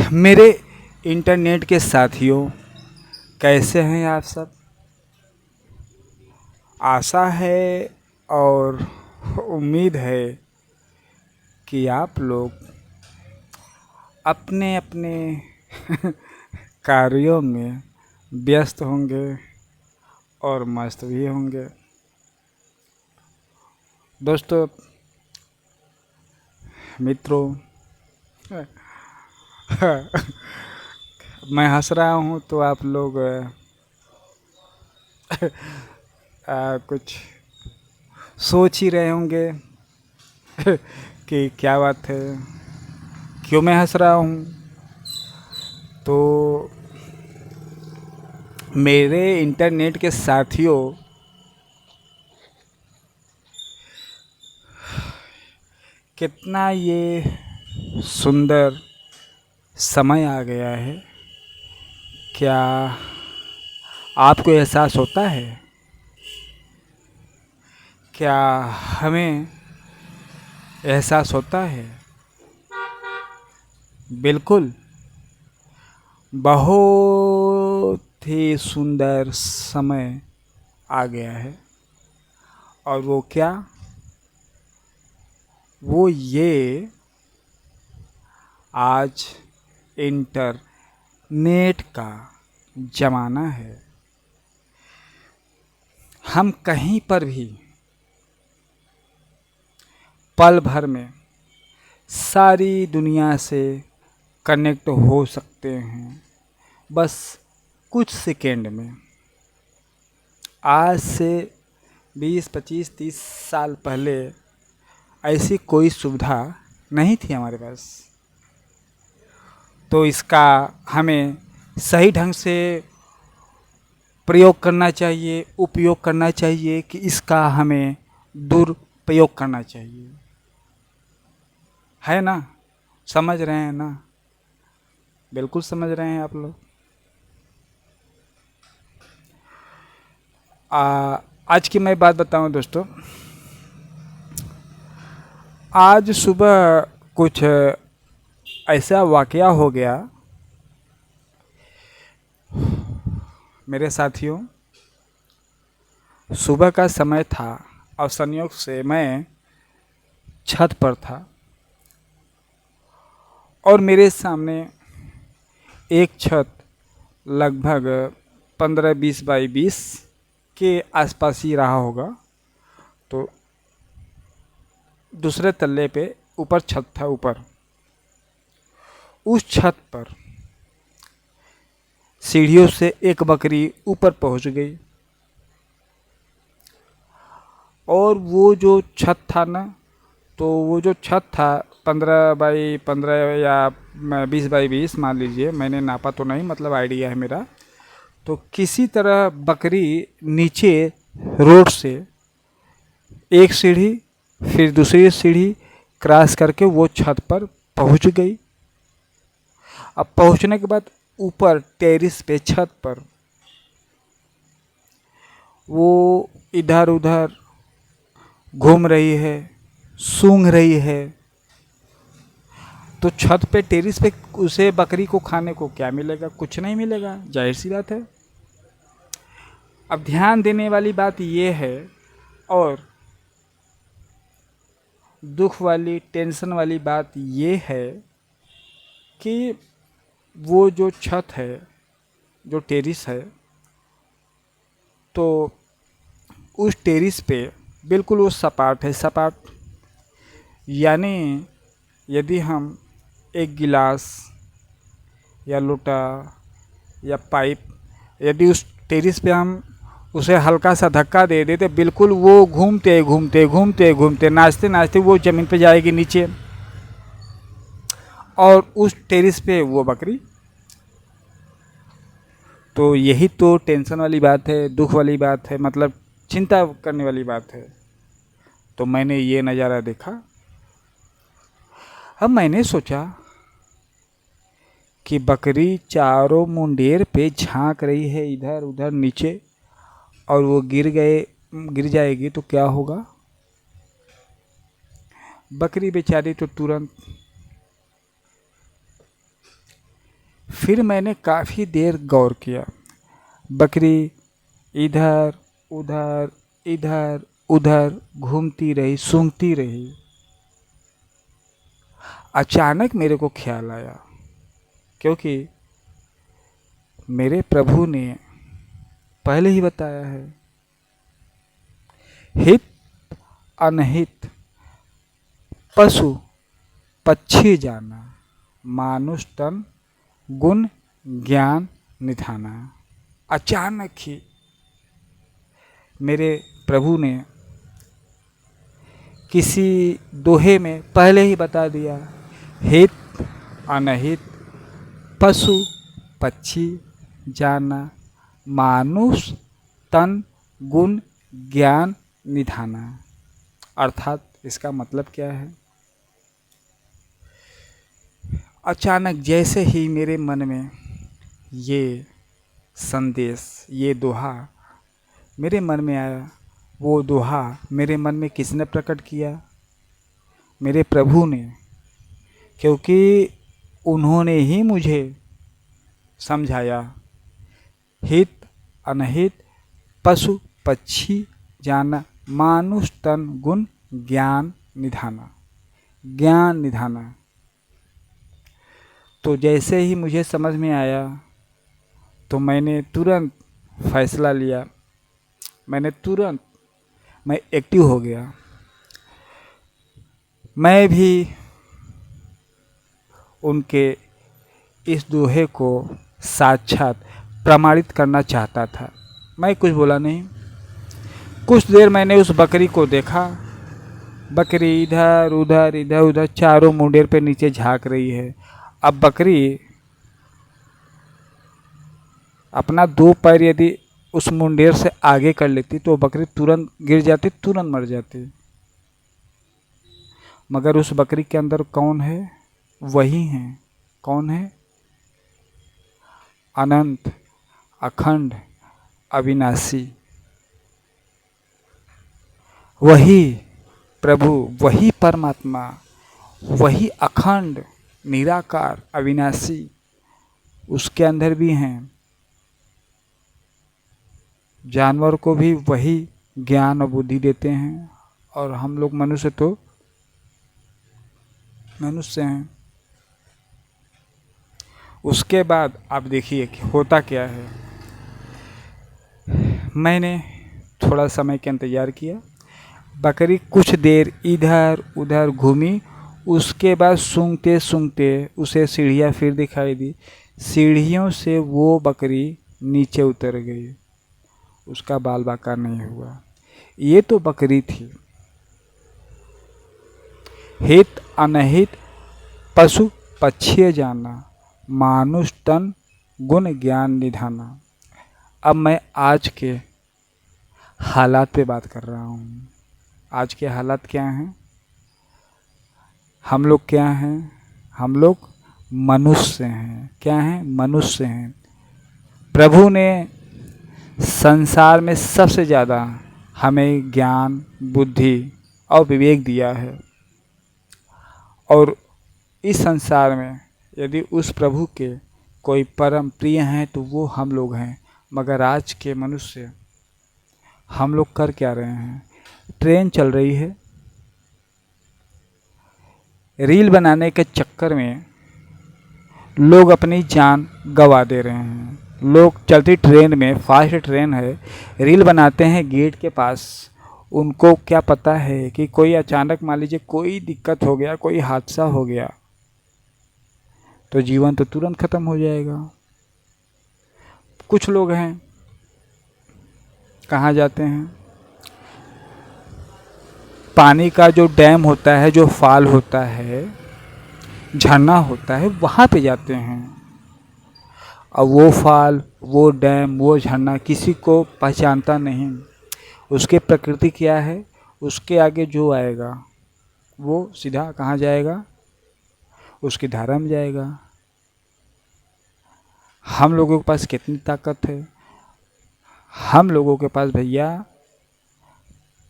मेरे इंटरनेट के साथियों, कैसे हैं आप सब। आशा है और उम्मीद है कि आप लोग अपने अपने कार्यों में व्यस्त होंगे और मस्त भी होंगे। दोस्तों, मित्रों, मैं हंस रहा हूँ तो आप लोग कुछ सोच ही रहे होंगे कि क्या बात है, क्यों मैं हंस रहा हूँ। तो मेरे इंटरनेट के साथियों, कितना ये सुंदर समय आ गया है। क्या आपको एहसास होता है? क्या हमें एहसास होता है? बिल्कुल, बहुत ही सुंदर समय आ गया है। और वो क्या? वो ये, आज इंटरनेट का ज़माना है। हम कहीं पर भी पल भर में सारी दुनिया से कनेक्ट हो सकते हैं, बस कुछ सेकेंड में। आज से 20, 25, 30 साल पहले ऐसी कोई सुविधा नहीं थी हमारे पास। तो इसका हमें सही ढंग से प्रयोग करना चाहिए, उपयोग करना चाहिए कि इसका हमें दुरुपयोग करना चाहिए, है ना? समझ रहे हैं ना? बिल्कुल समझ रहे हैं आप लोग। आज की मैं बात बताऊं दोस्तों, आज सुबह कुछ ऐसा वाकया हो गया मेरे साथियों। सुबह का समय था और संयोग से मैं छत पर था और मेरे सामने एक छत लगभग 15-20 बाई 20 के आसपास ही रहा होगा। तो दूसरे तल्ले पे ऊपर छत था। ऊपर उस छत पर सीढ़ियों से एक बकरी ऊपर पहुंच गई और वो जो छत था ना, तो वो जो छत था 15 बाई 15 या 20 बाई 20 मान लीजिए, मैंने नापा तो नहीं, मतलब आइडिया है मेरा। तो किसी तरह बकरी नीचे रोड से एक सीढ़ी, फिर दूसरी सीढ़ी क्रॉस करके वो छत पर पहुंच गई। अब पहुंचने के बाद ऊपर टेरिस पे, छत पर वो इधर उधर घूम रही है, सूंघ रही है। तो छत पे, टेरिस पे उसे बकरी को खाने को क्या मिलेगा? कुछ नहीं मिलेगा, जाहिर सी बात है। अब ध्यान देने वाली बात ये है और दुख वाली, टेंशन वाली बात ये है कि वो जो छत है, जो टेरिस है, तो उस टेरिस पे बिल्कुल वो सपाट है। सपाट यानी यदि हम एक गिलास या लोटा या पाइप, यदि उस टेरिस पे हम उसे हल्का सा धक्का दे देते, बिल्कुल वो घूमते घूमते घूमते घूमते, नाचते नाचते वो ज़मीन पे जाएगी नीचे, और उस टेरिस पे वो बकरी। तो यही तो टेंशन वाली बात है, दुख वाली बात है, मतलब चिंता करने वाली बात है। तो मैंने ये नज़ारा देखा। अब मैंने सोचा कि बकरी चारों मुंडेर पे झांक रही है इधर उधर नीचे, और वो गिर जाएगी तो क्या होगा? बकरी बेचारी तो तुरंत फिर मैंने काफ़ी देर गौर किया। बकरी इधर उधर इधर उधर घूमती रही, सूंघती रही। अचानक मेरे को ख्याल आया, क्योंकि मेरे प्रभु ने पहले ही बताया है, हित अनहित पशु पक्षी जाना, मानुष तन गुण ज्ञान निधाना। अचानक ही मेरे प्रभु ने किसी दोहे में पहले ही बता दिया, हित अनहित पशु पक्षी जाना, मानुष तन गुण ज्ञान निधाना। अर्थात इसका मतलब क्या है? अचानक जैसे ही मेरे मन में ये संदेश, ये दोहा मेरे मन में आया, वो दोहा मेरे मन में किसने प्रकट किया? मेरे प्रभु ने, क्योंकि उन्होंने ही मुझे समझाया, हित अनहित पशु पक्षी जाना, मानुष तन गुण ज्ञान निधाना। ज्ञान निधाना। तो जैसे ही मुझे समझ में आया तो मैंने तुरंत फैसला लिया, मैं एक्टिव हो गया। मैं भी उनके इस दोहे को साक्षात प्रमाणित करना चाहता था। मैं कुछ बोला नहीं। कुछ देर मैंने उस बकरी को देखा। बकरी इधर उधर इधर उधर चारों मुंडेर पे नीचे झांक रही है। अब बकरी अपना दो पैर यदि उस मुंडेर से आगे कर लेती तो बकरी तुरंत गिर जाती, तुरंत मर जाती। मगर उस बकरी के अंदर कौन है? वही है। कौन है? अनंत, अखंड, अविनाशी, वही प्रभु, वही परमात्मा, वही अखंड, निराकार, अविनाशी, उसके अंदर भी हैं। जानवर को भी वही ज्ञान और बुद्धि देते हैं, और हम लोग मनुष्य तो मनुष्य हैं। उसके बाद आप देखिए कि होता क्या है। मैंने थोड़ा समय का इंतज़ार किया। बकरी कुछ देर इधर उधर घूमी। उसके बाद सूंघते सूंघते उसे सीढ़ियाँ फिर दिखाई दी। सीढ़ियों से वो बकरी नीचे उतर गई। उसका बाल बाका नहीं हुआ। ये तो बकरी थी। हित अनहित पशु पक्षी जाना, मानुष तन गुण ज्ञान निधाना। अब मैं आज के हालात पे बात कर रहा हूँ। आज के हालात क्या हैं? हम लोग क्या हैं? हम लोग मनुष्य हैं। क्या हैं? मनुष्य हैं। प्रभु ने संसार में सबसे ज़्यादा हमें ज्ञान, बुद्धि और विवेक दिया है। और इस संसार में यदि उस प्रभु के कोई परम प्रिय हैं तो वो हम लोग हैं। मगर आज के मनुष्य, हम लोग कर क्या रहे हैं? ट्रेन चल रही है, रील बनाने के चक्कर में लोग अपनी जान गंवा दे रहे हैं। लोग चलती ट्रेन में, फास्ट ट्रेन है, रील बनाते हैं गेट के पास। उनको क्या पता है कि कोई अचानक मान लीजिए कोई दिक्कत हो गया, कोई हादसा हो गया तो जीवन तो तुरंत ख़त्म हो जाएगा। कुछ लोग हैं, कहाँ जाते हैं? पानी का जो डैम होता है, जो फॉल होता है, झरना होता है, वहाँ पे जाते हैं। अब वो फॉल, वो डैम, वो झरना किसी को पहचानता नहीं। उसके प्रकृति क्या है? उसके आगे जो आएगा वो सीधा कहाँ जाएगा? उसकी धारा में जाएगा। हम लोगों के पास कितनी ताकत है? हम लोगों के पास भैया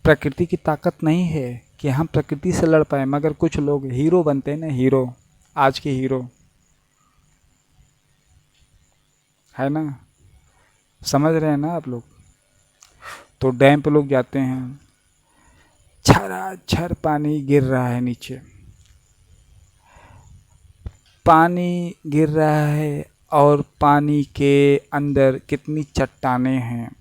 प्रकृति की ताकत नहीं है कि हम प्रकृति से लड़ पाए। मगर कुछ लोग हीरो बनते हैं ना, हीरो, आज के हीरो। है ना, समझ रहे हैं ना आप लोग। तो डैम पे लोग जाते हैं, झराझर पानी गिर रहा है नीचे, पानी गिर रहा है और पानी के अंदर कितनी चट्टानें हैं,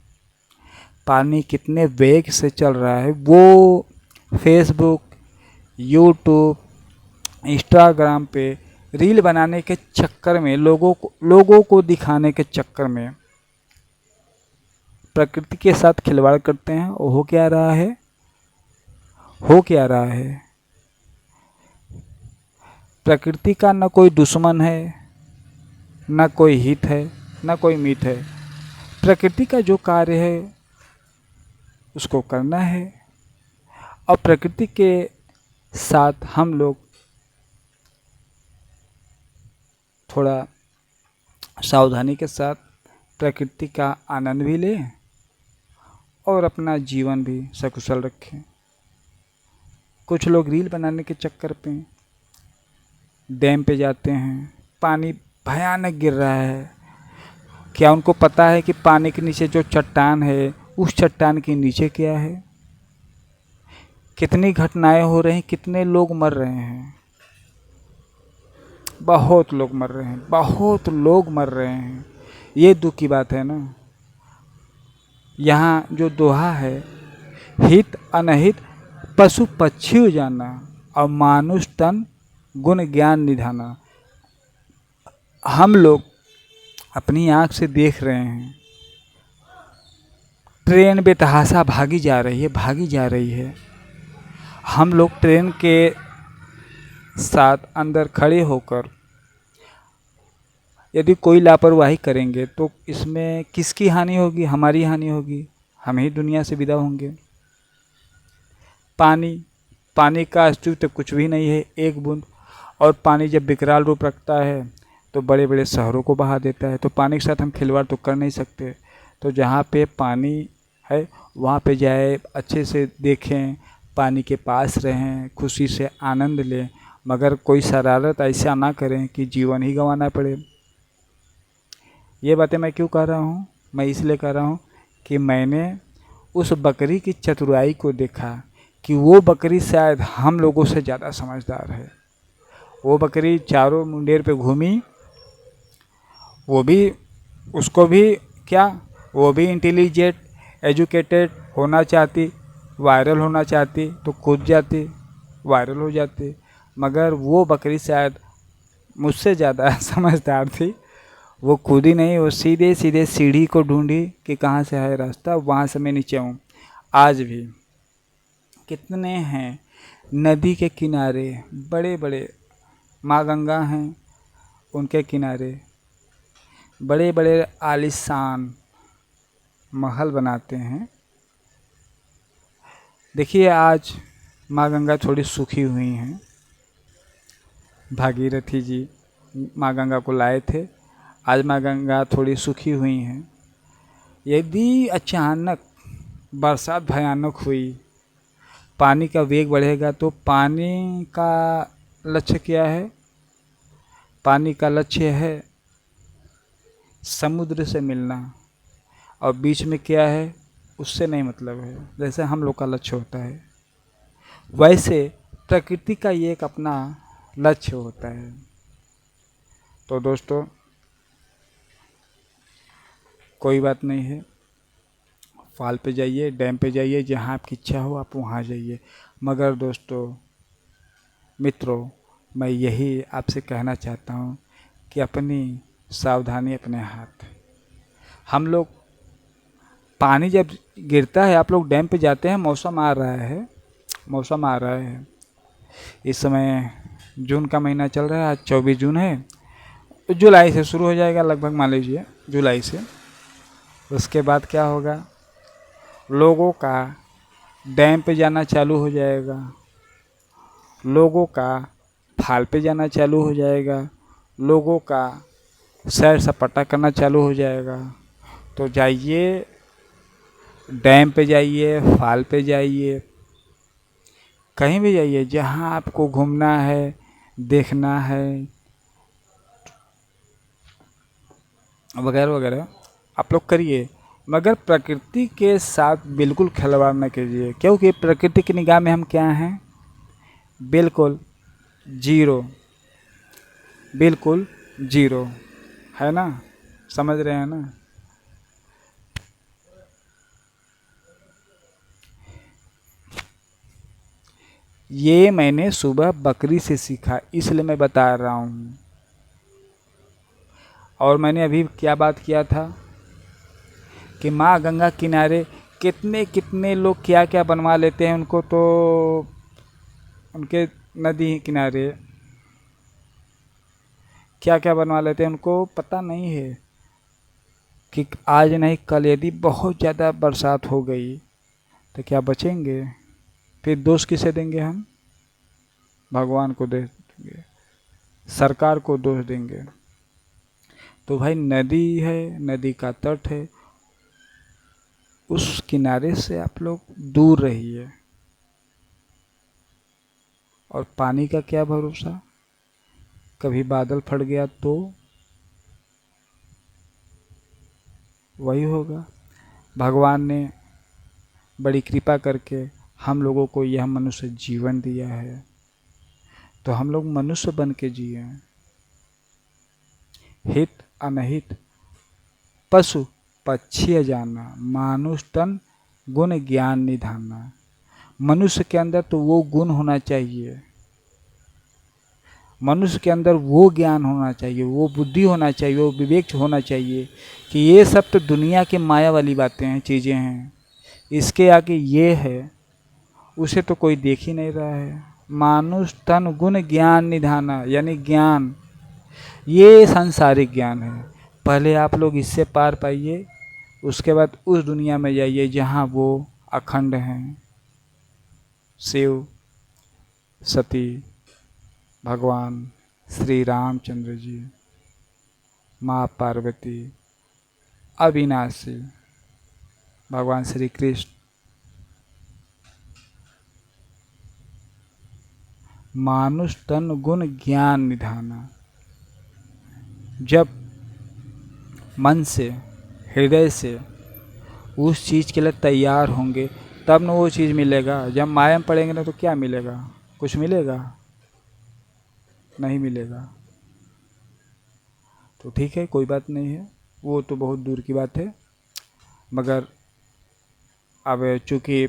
पानी कितने वेग से चल रहा है। वो फेसबुक, यूट्यूब, इंस्टाग्राम पे रील बनाने के चक्कर में, लोगों को दिखाने के चक्कर में प्रकृति के साथ खिलवाड़ करते हैं। और हो क्या रहा है, हो क्या रहा है, प्रकृति का न कोई दुश्मन है, न कोई हित है, न कोई मित है। प्रकृति का जो कार्य है उसको करना है, और प्रकृति के साथ हम लोग थोड़ा सावधानी के साथ प्रकृति का आनंद भी लें और अपना जीवन भी सकुशल रखें। कुछ लोग रील बनाने के चक्कर पे डैम पे जाते हैं, पानी भयानक गिर रहा है। क्या उनको पता है कि पानी के नीचे जो चट्टान है, उस चट्टान के नीचे क्या है? कितनी घटनाएं हो रही, कितने लोग मर रहे हैं, बहुत लोग मर रहे हैं, बहुत लोग मर रहे हैं। ये दुख की बात है ना। यहाँ जो दोहा है, हित अनहित पशु पक्षी जाना और मानुष तन गुण ज्ञान निधाना। हम लोग अपनी आँख से देख रहे हैं, ट्रेन बेतहाशा भागी जा रही है, भागी जा रही है। हम लोग ट्रेन के साथ अंदर खड़े होकर यदि कोई लापरवाही करेंगे तो इसमें किसकी हानि होगी? हमारी हानि होगी, हम ही दुनिया से विदा होंगे। पानी का अस्तित्व कुछ भी नहीं है, एक बूंद। और पानी जब विकराल रूप रखता है तो बड़े बड़े शहरों को बहा देता है। तो पानी के साथ हम खिलवाड़ तो कर नहीं सकते। तो जहाँ पे पानी है वहाँ पे जाए, अच्छे से देखें, पानी के पास रहें, खुशी से आनंद लें, मगर कोई शरारत ऐसा ना करें कि जीवन ही गंवाना पड़े। ये बातें मैं क्यों कह रहा हूँ? मैं इसलिए कह रहा हूँ कि मैंने उस बकरी की चतुराई को देखा कि वो बकरी शायद हम लोगों से ज़्यादा समझदार है। वो बकरी चारों मुंडेर पे घूमी, वो भी, उसको भी क्या, वो भी इंटेलिजेंट, एजुकेटेड होना चाहती, वायरल होना चाहती तो कूद जाती, वायरल हो जाती। मगर वो बकरी शायद मुझसे ज़्यादा समझदार थी। वो कूदी नहीं, वो सीधे सीधे सीढ़ी को ढूंढी कि कहाँ से है रास्ता, वहाँ से मैं नीचे हूँ। आज भी कितने हैं नदी के किनारे, बड़े बड़े माँ गंगा हैं, उनके किनारे बड़े बड़े आलीशान महल बनाते हैं। देखिए आज माँ गंगा थोड़ी सूखी हुई हैं। भागीरथी जी माँ गंगा को लाए थे, आज माँ गंगा थोड़ी सूखी हुई हैं। यदि अचानक बरसात भयानक हुई, पानी का वेग बढ़ेगा, तो पानी का लक्ष्य क्या है? पानी का लक्ष्य है समुद्र से मिलना, और बीच में क्या है उससे नहीं मतलब है। जैसे हम लोग का लक्ष्य होता है, वैसे प्रकृति का ये एक अपना लक्ष्य होता है। तो दोस्तों कोई बात नहीं है, फॉल पे जाइए, डैम पे जाइए, जहाँ आपकी इच्छा हो आप वहाँ जाइए। मगर दोस्तों, मित्रों, मैं यही आपसे कहना चाहता हूँ कि अपनी सावधानी अपने हाथ। हम लोग पानी जब गिरता है, आप लोग डैम पे जाते हैं, मौसम आ रहा है, मौसम आ रहा है। इस समय जून का महीना चल रहा है, आज 24 जून है। जुलाई से शुरू हो जाएगा लगभग, मान लीजिए जुलाई से। उसके बाद क्या होगा, लोगों का डैम पे जाना चालू हो जाएगा, लोगों का फाल पे जाना चालू हो जाएगा, लोगों का सैर सपाटा करना चालू हो जाएगा। तो जाइए, डैम पे जाइए, फाल पे जाइए, कहीं भी जाइए, जहाँ आपको घूमना है, देखना है, वगैरह वगैरह आप लोग करिए, मगर प्रकृति के साथ बिल्कुल खिलवाड़ न कीजिए, क्योंकि प्रकृति की निगाह में हम क्या हैं? बिल्कुल जीरो, बिल्कुल जीरो, है ना? समझ रहे हैं ना? ये मैंने सुबह बकरी से सीखा, इसलिए मैं बता रहा हूँ। और मैंने अभी क्या बात किया था कि माँ गंगा किनारे कितने कितने लोग क्या क्या बनवा लेते हैं, उनको तो उनके नदी किनारे क्या क्या बनवा लेते हैं उनको पता नहीं है कि आज नहीं कल यदि बहुत ज़्यादा बरसात हो गई तो क्या बचेंगे? फिर दोष किसे देंगे हम? भगवान को दे देंगे, सरकार को दोष देंगे। तो भाई नदी है, नदी का तट है, उस किनारे से आप लोग दूर रहिए। और पानी का क्या भरोसा, कभी बादल फट गया तो वही होगा। भगवान ने बड़ी कृपा करके हम लोगों को यह मनुष्य जीवन दिया है, तो हम लोग मनुष्य बन के जिए। हित अनहित पशु पक्षी जाना, मानुष तन गुण ज्ञान निधाना। मनुष्य के अंदर तो वो गुण होना चाहिए, मनुष्य के अंदर वो ज्ञान होना चाहिए, वो बुद्धि होना चाहिए, वो विवेक होना चाहिए कि ये सब तो दुनिया के माया वाली बातें हैं, चीज़ें हैं, इसके आगे ये है, उसे तो कोई देख ही नहीं रहा है। मानुष तन गुण ज्ञान निधाना, यानी ज्ञान, ये सांसारिक ज्ञान है। पहले आप लोग इससे पार पाइए, उसके बाद उस दुनिया में जाइए जहाँ वो अखंड हैं। शिव, सती, भगवान श्री रामचंद्र जी, माँ पार्वती, अविनाशी भगवान श्री कृष्ण, मानुष तन गुण ज्ञान निधाना। जब मन से, हृदय से उस चीज़ के लिए तैयार होंगे तब न वो चीज़ मिलेगा। जब माया में पड़ेंगे ना तो क्या मिलेगा? कुछ मिलेगा? नहीं मिलेगा। तो ठीक है, कोई बात नहीं है, वो तो बहुत दूर की बात है। मगर अब चूँकि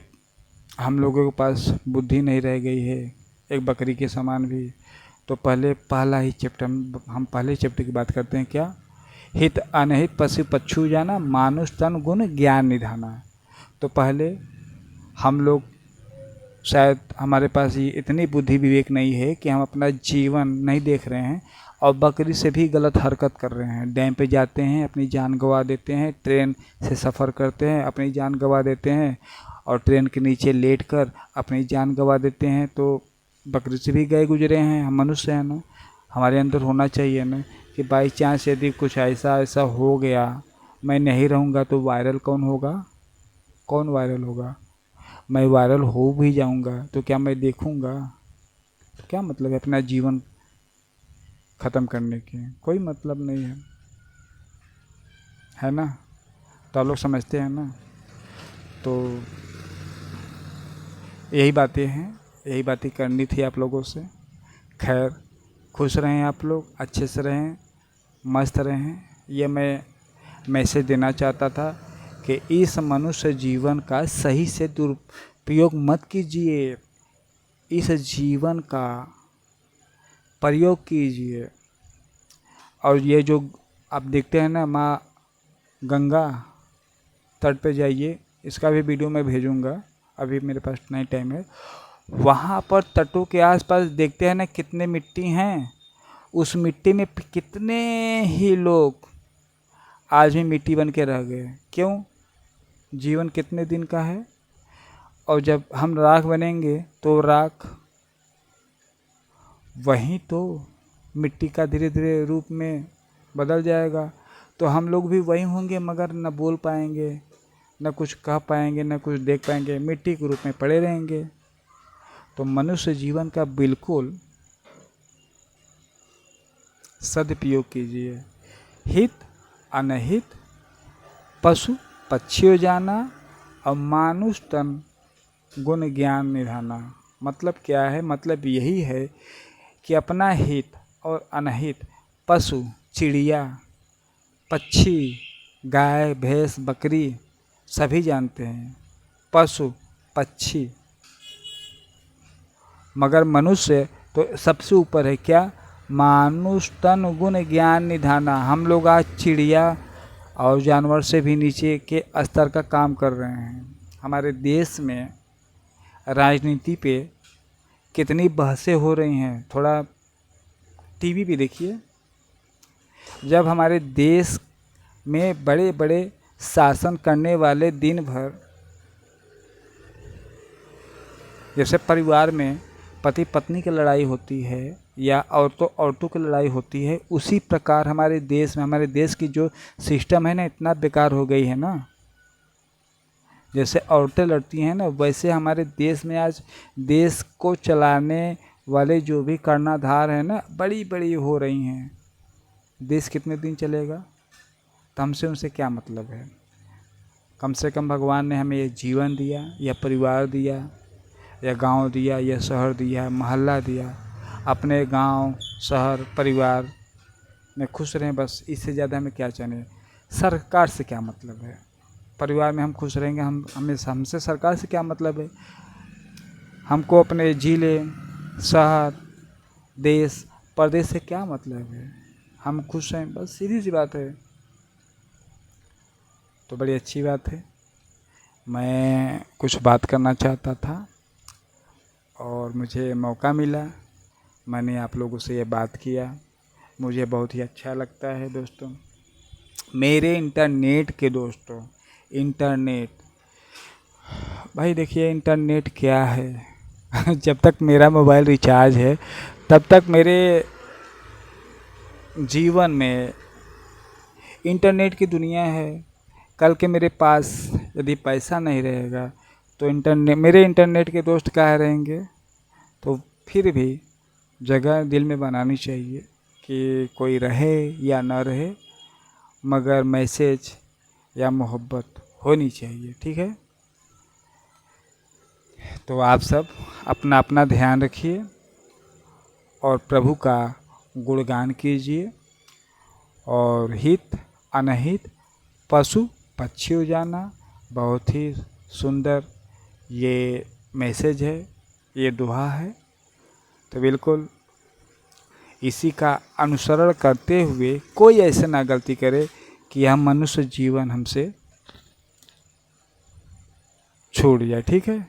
हम लोगों के पास बुद्धि नहीं रह गई है, एक बकरी के समान भी, तो पहला ही चैप्टर हम पहले चैप्टर की बात करते हैं। क्या? हित अनहित पशु पक्षु जाना, मानुष तन गुण ज्ञान निधाना। तो पहले हम लोग, शायद हमारे पास ये इतनी बुद्धि विवेक नहीं है कि हम अपना जीवन नहीं देख रहे हैं और बकरी से भी गलत हरकत कर रहे हैं। डैम पे जाते हैं, अपनी जान गंवा देते हैं, ट्रेन से सफ़र करते हैं, अपनी जान गंवा देते हैं, और ट्रेन के नीचे लेटकर अपनी जान गंवा देते हैं। तो बकरी से भी गए गुजरे हैं, हम मनुष्य हैं ना। हमारे अंदर होना चाहिए ना कि बाई चांस यदि कुछ ऐसा ऐसा हो गया, मैं नहीं रहूँगा तो वायरल कौन होगा? कौन वायरल होगा? मैं वायरल हो भी जाऊंगा तो क्या मैं देखूंगा? तो क्या मतलब है अपना जीवन ख़त्म करने की? कोई मतलब नहीं है ना? तो आप लोग समझते हैं ना? तो यही बातें हैं, यही बातें करनी थी आप लोगों से। खैर, खुश रहें आप लोग, अच्छे से रहें, मस्त रहें, ये मैं मैसेज देना चाहता था कि इस मनुष्य जीवन का सही से दुरुपयोग मत कीजिए, इस जीवन का प्रयोग कीजिए। और ये जो आप देखते हैं ना, माँ गंगा तट पे जाइए, इसका भी वीडियो मैं भेजूंगा, अभी मेरे पास नहीं टाइम है। वहाँ पर तटों के आसपास देखते हैं ना कितने मिट्टी हैं, उस मिट्टी में कितने ही लोग आज भी मिट्टी बन के रह गए। क्यों? जीवन कितने दिन का है, और जब हम राख बनेंगे तो राख वहीं तो मिट्टी का धीरे धीरे रूप में बदल जाएगा। तो हम लोग भी वही होंगे, मगर न बोल पाएंगे, न कुछ कह पाएंगे, न कुछ देख पाएंगे, मिट्टी के रूप में पड़े रहेंगे। तो मनुष्य जीवन का बिल्कुल सदुपयोग कीजिए। हित अनहित पशु पक्षी हो जाना और मानुष तन गुण ज्ञान निधाना। मतलब क्या है? मतलब यही है कि अपना हित और अनहित पशु, चिड़िया, पक्षी, गाय, भैंस, बकरी सभी जानते हैं, पशु पक्षी, मगर मनुष्य तो सबसे ऊपर है। क्या? मानुष तन गुण ज्ञान निधाना। हम लोग आज चिड़िया और जानवर से भी नीचे के स्तर का काम कर रहे हैं। हमारे देश में राजनीति पे कितनी बहसें हो रही हैं, थोड़ा टीवी पे देखिए। जब हमारे देश में बड़े बड़े शासन करने वाले दिन भर, जैसे परिवार में पति पत्नी की लड़ाई होती है या औरतों औरतों की लड़ाई होती है, उसी प्रकार हमारे देश में, हमारे देश की जो सिस्टम है ना, इतना बेकार हो गई है ना। जैसे औरतें लड़ती हैं ना, वैसे हमारे देश में आज देश को चलाने वाले जो भी कर्णधार हैं ना, बड़ी बड़ी हो रही हैं। देश कितने दिन चलेगा? तो हमसे उनसे क्या मतलब है? कम से कम भगवान ने हमें ये जीवन दिया, या परिवार दिया, या गांव दिया, या शहर दिया, मोहल्ला दिया। अपने गांव, शहर, परिवार में खुश रहें, बस। इससे ज़्यादा हमें क्या चाहिए? सरकार से क्या मतलब है? परिवार में हम खुश रहेंगे, हमसे सरकार से क्या मतलब है? हमको अपने जिले, शहर, देश, प्रदेश से क्या मतलब है? हम खुश हैं, बस सीधी सी बात है। तो बड़ी अच्छी बात है। मैं कुछ बात करना चाहता था और मुझे मौका मिला, मैंने आप लोगों से ये बात किया। मुझे बहुत ही अच्छा लगता है दोस्तों। मेरे इंटरनेट के दोस्तों, इंटरनेट, भाई देखिए इंटरनेट क्या है जब तक मेरा मोबाइल रिचार्ज है तब तक मेरे जीवन में इंटरनेट की दुनिया है। कल के मेरे पास यदि पैसा नहीं रहेगा तो मेरे इंटरनेट के दोस्त कहाँ रहेंगे? तो फिर भी जगह दिल में बनानी चाहिए कि कोई रहे या ना रहे, मगर मैसेज या मोहब्बत होनी चाहिए। ठीक है? तो आप सब अपना अपना ध्यान रखिए और प्रभु का गुणगान कीजिए। और हित अनहित पशु पक्षी हो जाना, बहुत ही सुंदर ये मैसेज है, ये दुआ है। तो बिल्कुल इसी का अनुसरण करते हुए कोई ऐसे ना गलती करे कि हम मनुष्य जीवन हमसे छूट जाए। ठीक है?